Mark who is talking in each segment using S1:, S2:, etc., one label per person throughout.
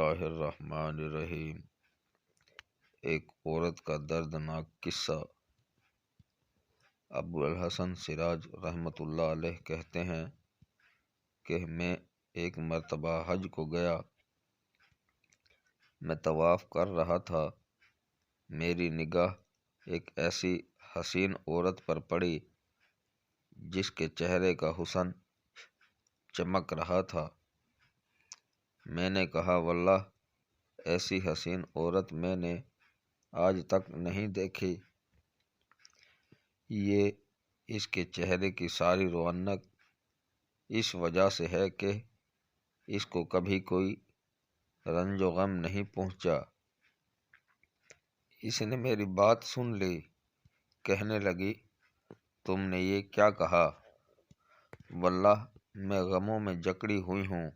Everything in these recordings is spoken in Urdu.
S1: اللہ الرحمن الرحیم۔ ایک عورت کا دردناک قصہ۔ ابو الحسن سراج رحمۃ اللہ علیہ کہتے ہیں کہ میں ایک مرتبہ حج کو گیا۔ میں طواف کر رہا تھا، میری نگاہ ایک ایسی حسین عورت پر پڑی جس کے چہرے کا حسن چمک رہا تھا۔ میں نے کہا، واللہ ایسی حسین عورت میں نے آج تک نہیں دیکھی۔ یہ اس کے چہرے کی ساری رونق اس وجہ سے ہے کہ اس کو کبھی کوئی رنج و غم نہیں پہنچا۔ اس نے میری بات سن لی، کہنے لگی، تم نے یہ کیا کہا؟ واللہ میں غموں میں جکڑی ہوئی ہوں،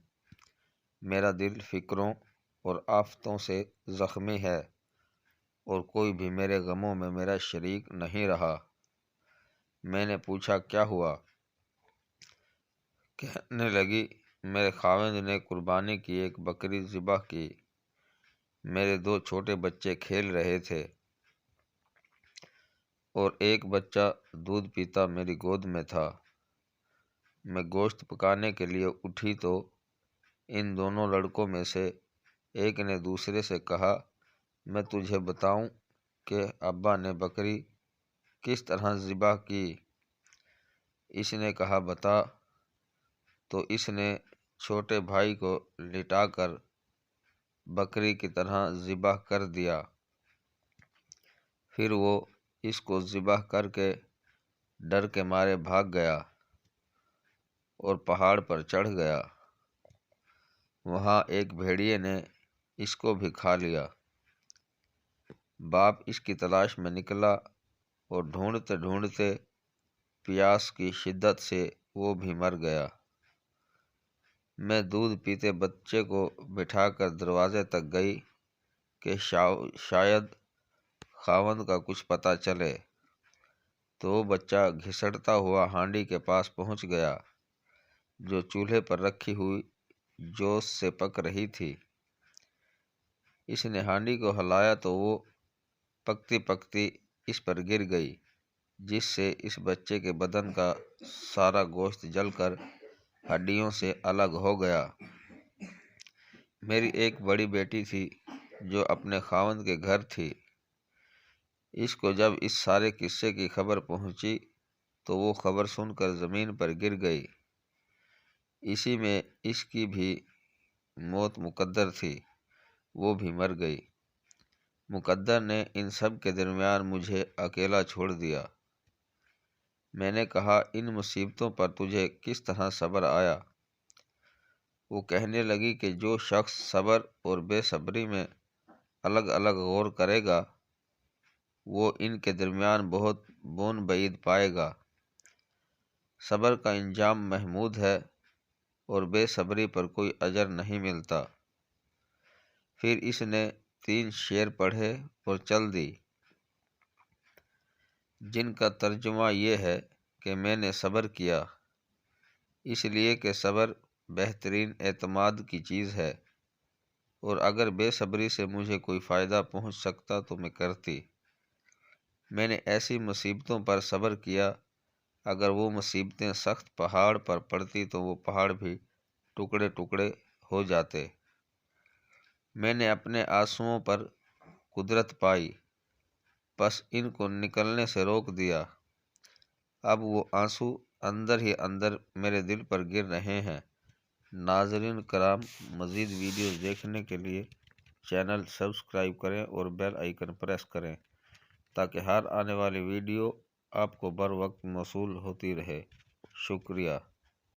S1: میرا دل فکروں اور آفتوں سے زخمی ہے اور کوئی بھی میرے غموں میں میرا شریک نہیں رہا۔ میں نے پوچھا، کیا ہوا؟ کہنے لگی، میرے خاوند نے قربانی کی ایک بکری ذبح کی، میرے 2 چھوٹے بچے کھیل رہے تھے اور ایک بچہ دودھ پیتا میری گود میں تھا۔ میں گوشت پکانے کے لیے اٹھی تو ان دونوں لڑکوں میں سے ایک نے دوسرے سے کہا، میں تجھے بتاؤں کہ ابا نے بکری کس طرح ذبح کی؟ اس نے کہا، بتا۔ تو اس نے چھوٹے بھائی کو لٹا کر بکری کی طرح ذبح کر دیا۔ پھر وہ اس کو ذبح کر کے ڈر کے مارے بھاگ گیا اور پہاڑ پر چڑھ گیا۔ وہاں ایک بھیڑیے نے اس کو بھی کھا لیا۔ باپ اس کی تلاش میں نکلا اور ڈھونڈتے ڈھونڈتے پیاس کی شدت سے وہ بھی مر گیا۔ میں دودھ پیتے بچے کو بٹھا کر دروازے تک گئی کہ شاید خاوند کا کچھ پتہ چلے، تو وہ بچہ گھسٹتا ہوا ہانڈی کے پاس پہنچ گیا جو چولہے پر رکھی ہوئی جوش سے پک رہی تھی۔ اس نے ہانڈی کو ہلایا تو وہ پکتی پکتی اس پر گر گئی، جس سے اس بچے کے بدن کا سارا گوشت جل کر ہڈیوں سے الگ ہو گیا۔ میری ایک بڑی بیٹی تھی جو اپنے خاوند کے گھر تھی۔ اس کو جب اس سارے قصے کی خبر پہنچی تو وہ خبر سن کر زمین پر گر گئی۔ اسی میں اس کی بھی موت مقدر تھی، وہ بھی مر گئی۔ مقدر نے ان سب کے درمیان مجھے اکیلا چھوڑ دیا۔ میں نے کہا، ان مصیبتوں پر تجھے کس طرح صبر آیا؟ وہ کہنے لگی کہ جو شخص صبر اور بے صبری میں الگ الگ غور کرے گا وہ ان کے درمیان بہت بون بعید پائے گا۔ صبر کا انجام محمود ہے اور بے صبری پر کوئی اجر نہیں ملتا۔ پھر اس نے 3 شعر پڑھے اور چل دی، جن کا ترجمہ یہ ہے کہ میں نے صبر کیا اس لیے کہ صبر بہترین اعتماد کی چیز ہے، اور اگر بے صبری سے مجھے کوئی فائدہ پہنچ سکتا تو میں کرتی۔ میں نے ایسی مصیبتوں پر صبر کیا، اگر وہ مصیبتیں سخت پہاڑ پر پڑتی تو وہ پہاڑ بھی ٹکڑے ٹکڑے ہو جاتے۔ میں نے اپنے آنسوؤں پر قدرت پائی، بس ان کو نکلنے سے روک دیا۔ اب وہ آنسو اندر ہی اندر میرے دل پر گر رہے ہیں۔ ناظرین کرام، مزید ویڈیوز دیکھنے کے لیے چینل سبسکرائب کریں اور بیل آئیکن پریس کریں تاکہ ہر آنے والی ویڈیو آپ کو بر وقت موصول ہوتی رہے۔ شکریہ۔